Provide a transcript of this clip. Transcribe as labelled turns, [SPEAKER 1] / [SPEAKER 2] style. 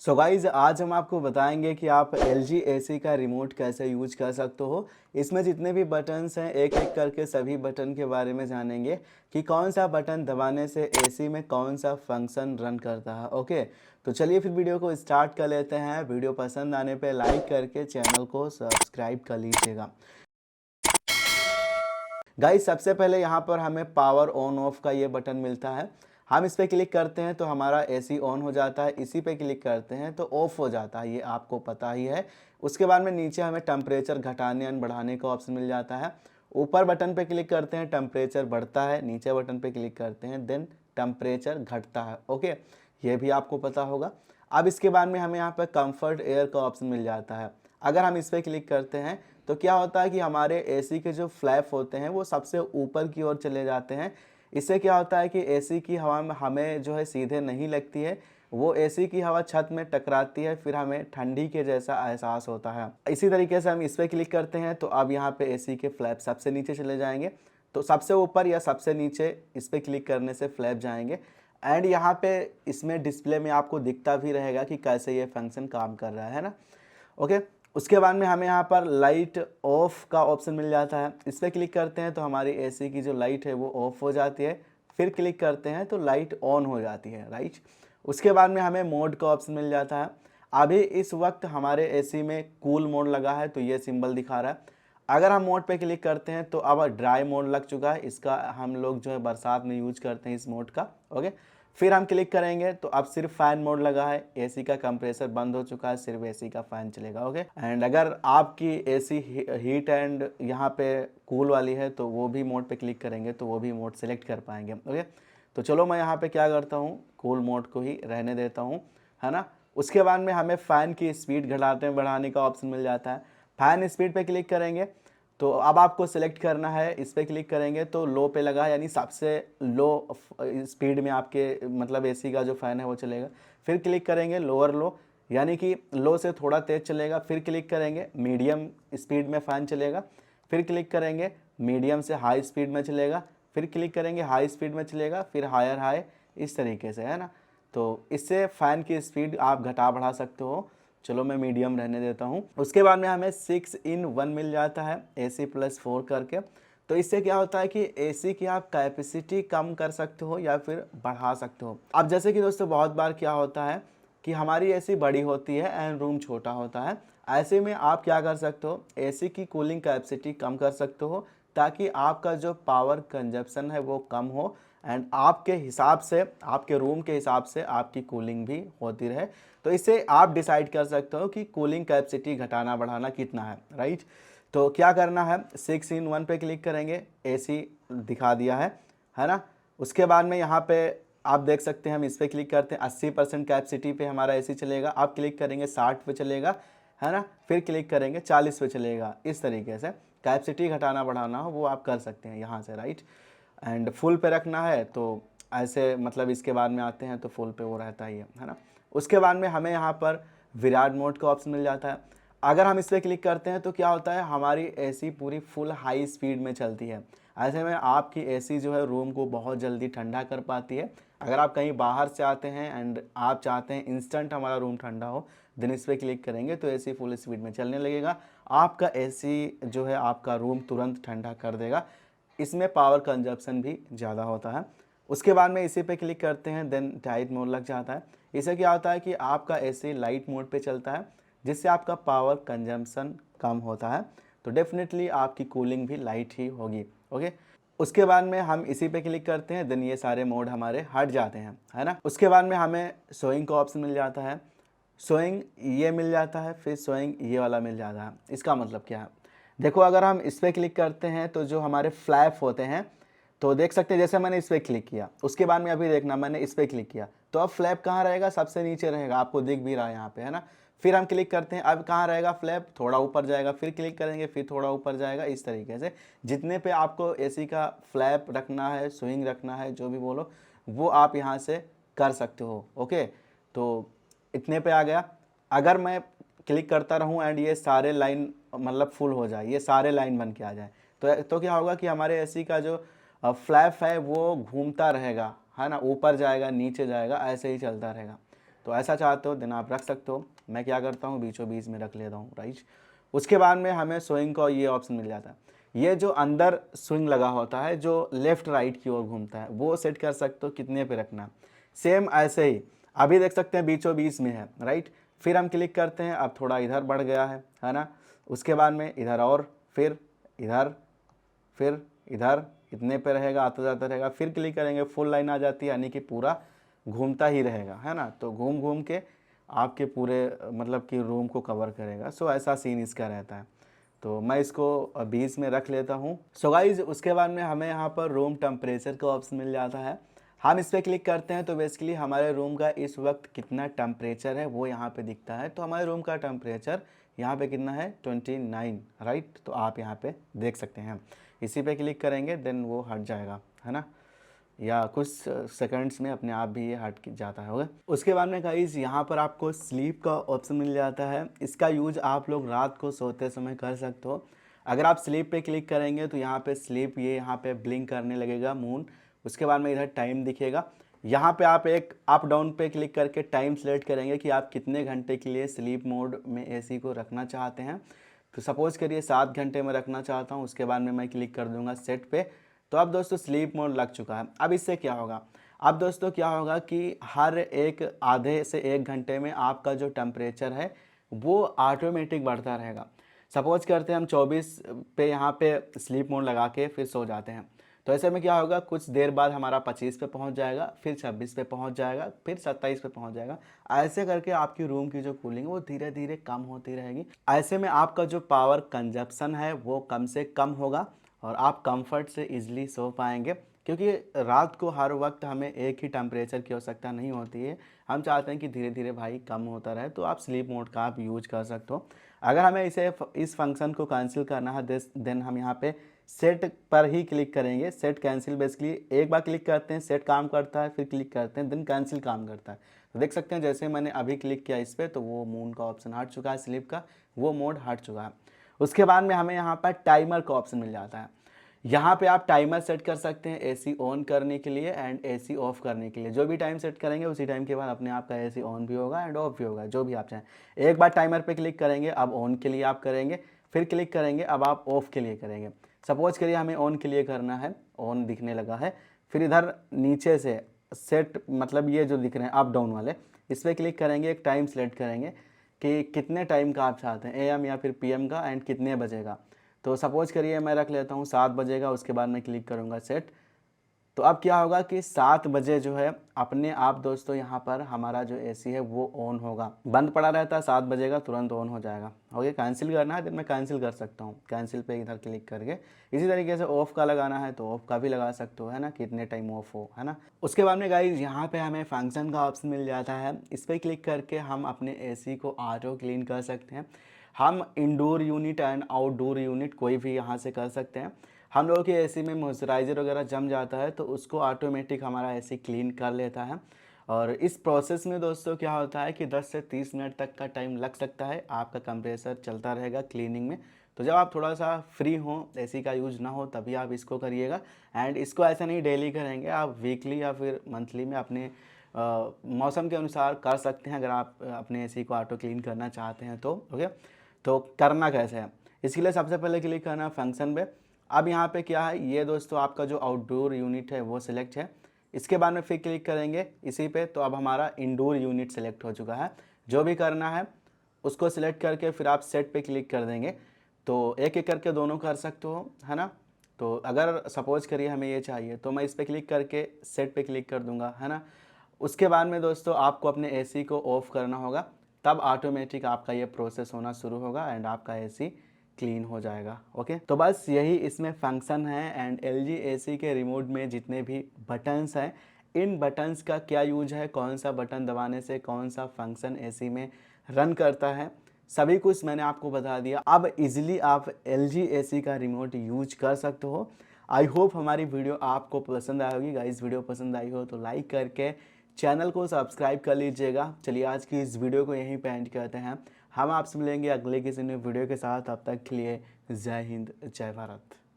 [SPEAKER 1] So guys आज हम आपको बताएंगे कि आप LG AC का रिमोट कैसे यूज कर सकते हो। इसमें जितने भी बटन्स हैं एक एक करके सभी बटन के बारे में जानेंगे कि कौन सा बटन दबाने से AC में कौन सा फंक्शन रन करता है। ओके, तो चलिए फिर वीडियो को स्टार्ट कर लेते हैं। वीडियो पसंद आने पे लाइक करके चैनल को सब्सक्राइब कर लीजिएगा। गाइस सबसे पहले यहाँ पर हमें पावर ऑन ऑफ का ये बटन मिलता है। हम इस पर क्लिक करते हैं तो हमारा AC ऑन हो जाता है, इसी पे क्लिक करते हैं तो ऑफ हो जाता है, ये आपको पता ही है। उसके बाद में नीचे हमें टेम्परेचर घटाने एंड बढ़ाने का ऑप्शन मिल जाता है। ऊपर बटन पे क्लिक करते हैं टेम्परेचर बढ़ता है, नीचे बटन पे क्लिक करते हैं देन टेम्परेचर घटता है। ओके, ये भी आपको पता होगा। अब इसके बाद में हमें यहाँ पर कम्फर्ट एयर का ऑप्शन मिल जाता है। अगर हम इस पर क्लिक करते हैं तो क्या होता है कि हमारे AC के जो फ्लैप होते हैं वो सबसे ऊपर की ओर चले जाते हैं। इससे क्या होता है कि AC की हवा में हमें जो है सीधे नहीं लगती है, वो AC की हवा छत में टकराती है, फिर हमें ठंडी के जैसा एहसास होता है। इसी तरीके से हम इस पर क्लिक करते हैं तो अब यहाँ पे AC के फ्लैप सबसे नीचे चले जाएंगे। तो सबसे ऊपर या सबसे नीचे इस पर क्लिक करने से फ्लैप जाएंगे एंड यहाँ पे इसमें डिस्प्ले में आपको दिखता भी रहेगा कि कैसे ये फंक्शन काम कर रहा है ना। ओके, उसके बाद में हमें यहाँ पर लाइट ऑफ का ऑप्शन मिल जाता है। इस पर क्लिक करते हैं तो हमारी AC की जो लाइट है वो ऑफ हो जाती है, फिर क्लिक करते हैं तो लाइट ऑन हो जाती है, राइट। उसके बाद में हमें मोड का ऑप्शन मिल जाता है। अभी इस वक्त हमारे AC में कूल मोड लगा है तो ये सिंबल दिखा रहा है। अगर हम मोड पे क्लिक करते हैं तो अब ड्राई मोड लग चुका है, इसका हम लोग जो है बरसात में यूज करते हैं इस मोड का। ओके, फिर हम क्लिक करेंगे तो अब सिर्फ फैन मोड लगा है, AC का कंप्रेसर बंद हो चुका है, सिर्फ AC का फैन चलेगा। ओके, एंड अगर आपकी AC हीट एंड यहाँ पे कूल वाली है तो वो भी मोड पे क्लिक करेंगे तो वो भी मोड सेलेक्ट कर पाएंगे। ओके, तो चलो मैं यहाँ पे क्या करता हूँ, कूल मोड को ही रहने देता हूँ, है ना। उसके बाद में हमें फ़ैन की स्पीड घटाते बढ़ाने का ऑप्शन मिल जाता है। फ़ैन स्पीड पे क्लिक करेंगे तो अब आपको सेलेक्ट करना है, इस पर क्लिक करेंगे तो लो पे लगा, यानी सबसे लो स्पीड में आपके मतलब AC का जो फ़ैन है वो चलेगा। फिर क्लिक करेंगे लोअर लो, यानी कि लो से थोड़ा तेज़ चलेगा। फिर क्लिक करेंगे मीडियम स्पीड में फ़ैन चलेगा। फिर क्लिक करेंगे मीडियम से हाई स्पीड में चलेगा। फिर क्लिक करेंगे हाई स्पीड में चलेगा, फिर हायर हाई, इस तरीके से, है ना। तो इससे फ़ैन की स्पीड आप घटा बढ़ा सकते हो। चलो मैं मीडियम रहने देता हूँ। उसके बाद में हमें 6-in-1 मिल जाता है AC+4 करके। तो इससे क्या होता है कि AC की आप कैपेसिटी कम कर सकते हो या फिर बढ़ा सकते हो। अब जैसे कि दोस्तों बहुत बार क्या होता है कि हमारी AC बड़ी होती है एंड रूम छोटा होता है। ऐसे में आप क्या कर सकते हो, AC की कूलिंग कैपेसिटी कम कर सकते हो ताकि आपका जो पावर कंजप्शन है वो कम हो एंड आपके हिसाब से, आपके रूम के हिसाब से आपकी कूलिंग भी होती रहे। तो इससे आप डिसाइड कर सकते हो कि कूलिंग कैपेसिटी घटाना बढ़ाना कितना है, राइट। तो क्या करना है, 6-in-1 पे क्लिक करेंगे, AC दिखा दिया है ना। उसके बाद में यहाँ पे आप देख सकते हैं, हम इस पर क्लिक करते हैं 80% कैपेसिटी पे हमारा AC चलेगा। आप क्लिक करेंगे 60 पे चलेगा, है ना। फिर क्लिक करेंगे 40 पे चलेगा। इस तरीके से कैपेसिटी घटाना बढ़ाना हो वो आप कर सकते हैं यहाँ से, राइट। एंड फुल पे रखना है तो ऐसे मतलब इसके बाद में आते हैं तो फुल पे वो रहता ही है ना। उसके बाद में हमें यहाँ पर विराट मोड का ऑप्शन मिल जाता है। अगर हम इस पर क्लिक करते हैं तो क्या होता है, हमारी AC पूरी फुल हाई स्पीड में चलती है। ऐसे में आपकी AC जो है रूम को बहुत जल्दी ठंडा कर पाती है। अगर आप कहीं बाहर से आते हैं एंड आप चाहते हैं इंस्टेंट हमारा रूम ठंडा हो, देन इस पर क्लिक करेंगे तो AC फुल स्पीड में चलने लगेगा। आपका AC जो है आपका रूम तुरंत ठंडा कर देगा। इसमें पावर कंजप्शन भी ज़्यादा होता है। उसके बाद में इसी पे क्लिक करते हैं देन टाइट मोड लग जाता है। इससे क्या होता है कि आपका AC लाइट मोड पे चलता है जिससे आपका पावर कंजम्पशन कम होता है। तो डेफिनेटली आपकी कूलिंग भी लाइट ही होगी। ओके, उसके बाद में हम इसी पे क्लिक करते हैं देन ये सारे मोड हमारे हट जाते हैं, है ना। उसके बाद में हमें शोइंग का ऑप्शन मिल जाता है। शोइंग ये मिल जाता है, फिर शोइंग ये वाला मिल जाता है। इसका मतलब क्या है, देखो अगर हम इस पर क्लिक करते हैं तो जो हमारे फ्लैप होते हैं तो देख सकते हैं, जैसे मैंने इस पर क्लिक किया उसके बाद में अभी देखना मैंने इस पर क्लिक किया तो अब फ्लैप कहाँ रहेगा, सबसे नीचे रहेगा, आपको दिख भी रहा है यहाँ पे, है ना। फिर हम क्लिक करते हैं, अब कहाँ रहेगा फ्लैप, थोड़ा ऊपर जाएगा, फिर क्लिक करेंगे फिर थोड़ा ऊपर जाएगा। इस तरीके से जितने पे आपको AC का फ्लैप रखना है, स्विंग रखना है, जो भी बोलो वो आप यहाँ से कर सकते हो। ओके, तो इतने पे आ गया। अगर मैं क्लिक करता रहूं एंड ये सारे लाइन मतलब फुल हो जाए, ये सारे लाइन बन के आ जाए तो क्या होगा कि हमारे AC का जो फ्लैप है वो घूमता रहेगा, है ना, ऊपर जाएगा नीचे जाएगा, ऐसे ही चलता रहेगा। तो ऐसा चाहते हो देन आप रख सकते हो। मैं क्या करता हूँ बीचों बीच में रख लेता हूँ, राइट। उसके बाद में हमें स्विंग का ये ऑप्शन मिल जाता है। ये जो अंदर स्विंग लगा होता है जो लेफ्ट राइट की ओर घूमता है वो सेट कर सकते हो कितने पे रखना है। सेम ऐसे ही अभी देख सकते हैं बीचों बीच में है, राइट। फिर हम क्लिक करते हैं, अब थोड़ा इधर बढ़ गया है ना। उसके बाद में इधर और फिर इधर इतने पे रहेगा, आता जाता रहेगा। फिर क्लिक करेंगे, फुल लाइन आ जाती है, यानी कि पूरा घूमता ही रहेगा, है ना। तो घूम घूम के आपके पूरे मतलब कि रूम को कवर करेगा। सो ऐसा सीन इसका रहता है। तो मैं इसको 20 में रख लेता हूँ। सो गाइज उसके बाद में हमें यहाँ पर रूम टेम्परेचर का ऑप्शन मिल जाता है। हम इस पर क्लिक करते हैं तो बेसिकली हमारे रूम का इस वक्त कितना टेम्परेचर है वो यहाँ पे दिखता है। तो हमारे रूम का टेम्परेचर यहाँ पे कितना है 29, राइट। तो आप यहाँ पे देख सकते हैं। इसी पे क्लिक करेंगे देन वो हट जाएगा, है ना, या कुछ सेकंड्स में अपने आप भी ये हट जाता है। होगा उसके बाद में गाइस यहाँ पर आपको स्लीप का ऑप्शन मिल जाता है। इसका यूज आप लोग रात को सोते समय कर सकते हो। अगर आप स्लीप पे क्लिक करेंगे तो यहाँ पे स्लीप ये यहाँ पे ब्लिंक करने लगेगा मून। उसके बाद में इधर टाइम दिखेगा। यहाँ पे आप एक अप डाउन पे क्लिक करके टाइम सेलेक्ट करेंगे कि आप कितने घंटे के लिए स्लीप मोड में एसी को रखना चाहते हैं। तो सपोज़ करिए 7 घंटे में रखना चाहता हूँ। उसके बाद में मैं क्लिक कर दूंगा सेट पे। तो अब दोस्तों स्लीप मोड लग चुका है। अब इससे क्या होगा, अब दोस्तों क्या होगा कि हर एक आधे से 1 घंटे में आपका जो टेम्परेचर है वो ऑटोमेटिक बढ़ता रहेगा। सपोज़ करते हैं हम 24 पे यहाँ पे स्लीप मोड लगा के फिर सो जाते हैं। तो ऐसे में क्या होगा, कुछ देर बाद हमारा 25 पे पहुँच जाएगा, फिर 26 पे पहुँच जाएगा, फिर 27 पे पहुँच जाएगा। ऐसे करके आपकी रूम की जो कूलिंग है वो धीरे धीरे कम होती रहेगी। ऐसे में आपका जो पावर कंजप्शन है वो कम से कम होगा और आप कंफर्ट से इजीली सो पाएंगे। क्योंकि रात को हर वक्त हमें एक ही टेम्परेचर की आवश्यकता नहीं होती है। हम चाहते हैं कि धीरे धीरे भाई कम होता रहे। तो आप स्लीप मोड का आप यूज कर सकते हो। अगर हमें इस फंक्शन को कैंसिल करना है देन हम यहाँ पे सेट पर ही क्लिक करेंगे। सेट कैंसिल बेसिकली एक बार क्लिक करते हैं सेट काम करता है, फिर क्लिक करते हैं देन कैंसिल काम करता है। तो देख सकते हैं जैसे मैंने अभी क्लिक किया इस पर तो वो मून का ऑप्शन हट चुका है, स्लीप का वो मोड हट चुका है। उसके बाद में हमें यहाँ पर टाइमर का ऑप्शन मिल जाता है। यहाँ पे आप टाइमर सेट कर सकते हैं एसी ऑन करने के लिए एंड एसी ऑफ करने के लिए। जो भी टाइम सेट करेंगे उसी टाइम के बाद अपने आप का एसी ऑन भी होगा एंड ऑफ भी होगा, जो भी आप चाहें। एक बार टाइमर पे क्लिक करेंगे, अब ऑन के लिए आप करेंगे, फिर क्लिक करेंगे, अब आप ऑफ के लिए करेंगे। सपोज करिए हमें ऑन के लिए करना है, ऑन दिखने लगा है। फिर इधर नीचे से सेट मतलब ये जो दिख रहे हैं अप डाउन वाले, इस पर क्लिक करेंगे, एक टाइम सेलेक्ट करेंगे कि कितने टाइम का आप चाहते हैं, एएम या फिर पीएम का एंड कितने बजेगा। तो सपोज करिए मैं रख लेता हूँ 7 बजेगा। उसके बाद मैं क्लिक करूँगा सेट। तो अब क्या होगा कि 7 बजे जो है अपने आप दोस्तों यहाँ पर हमारा जो एसी है वो ऑन होगा। बंद पड़ा रहता है, 7 बजेगा तुरंत ऑन हो जाएगा। ओके, कैंसिल करना है तो मैं कैंसिल कर सकता हूँ, कैंसिल पे इधर क्लिक करके। इसी तरीके से ऑफ का लगाना है तो ऑफ का भी लगा सकते हो, है ना, कितने टाइम ऑफ हो, है ना। उसके बाद में गाइज यहाँ पे हमें फंक्शन का ऑप्शन मिल जाता है। इस पर क्लिक करके हम अपने एसी को ऑटो क्लीन कर सकते हैं। हम indoor unit and outdoor unit कोई भी यहाँ से कर सकते हैं। हम लोगों के एसी में मॉइस्चराइज़र वगैरह जम जाता है तो उसको ऑटोमेटिक हमारा एसी क्लीन कर लेता है। और इस प्रोसेस में दोस्तों क्या होता है कि 10 से 30 मिनट तक का टाइम लग सकता है, आपका कंप्रेसर चलता रहेगा क्लीनिंग में। तो जब आप थोड़ा सा फ्री हो, एसी का यूज ना हो, तभी आप इसको करिएगा। एंड इसको ऐसा नहीं डेली करेंगे, आप वीकली या फिर मंथली में अपने मौसम के अनुसार कर सकते हैं। अगर आप अपने एसी को ऑटो क्लीन करना चाहते हैं तो ओके। तो करना कैसे है, इसके लिए सबसे पहले क्लिक करना है फंक्शन पे। अब यहाँ पे क्या है, ये दोस्तों आपका जो आउटडोर यूनिट है वो सिलेक्ट है। इसके बाद में फिर क्लिक करेंगे इसी पे तो अब हमारा इंडोर यूनिट सेलेक्ट हो चुका है। जो भी करना है उसको सिलेक्ट करके फिर आप सेट पे क्लिक कर देंगे। तो एक एक करके दोनों कर सकते हो, है ना। तो अगर सपोज करिए हमें ये चाहिए तो मैं इस पर क्लिक करके सेट पे क्लिक कर दूंगा, है ना। उसके बाद में दोस्तों आपको अपने एसी को ऑफ करना होगा, तब ऑटोमेटिक आपका ये प्रोसेस होना शुरू होगा एंड आपका एसी क्लीन हो जाएगा। ओके, तो बस यही इसमें फंक्शन है। एंड LG एसी के रिमोट में जितने भी बटन्स हैं, इन बटन्स का क्या यूज है, कौन सा बटन दबाने से कौन सा फंक्शन एसी में रन करता है, सभी कुछ मैंने आपको बता दिया। अब इजीली आप LG एसी का रिमोट यूज कर सकते हो। आई होप हमारी वीडियो आपको पसंद आई होगी। गाइस वीडियो पसंद आई हो तो लाइक करके चैनल को सब्सक्राइब कर लीजिएगा। चलिए आज की इस वीडियो को यहीं पे एंड करते हैं। हम आपसे मिलेंगे अगले किसी नए वीडियो के साथ। तब तक के लिए जय हिंद, जय भारत।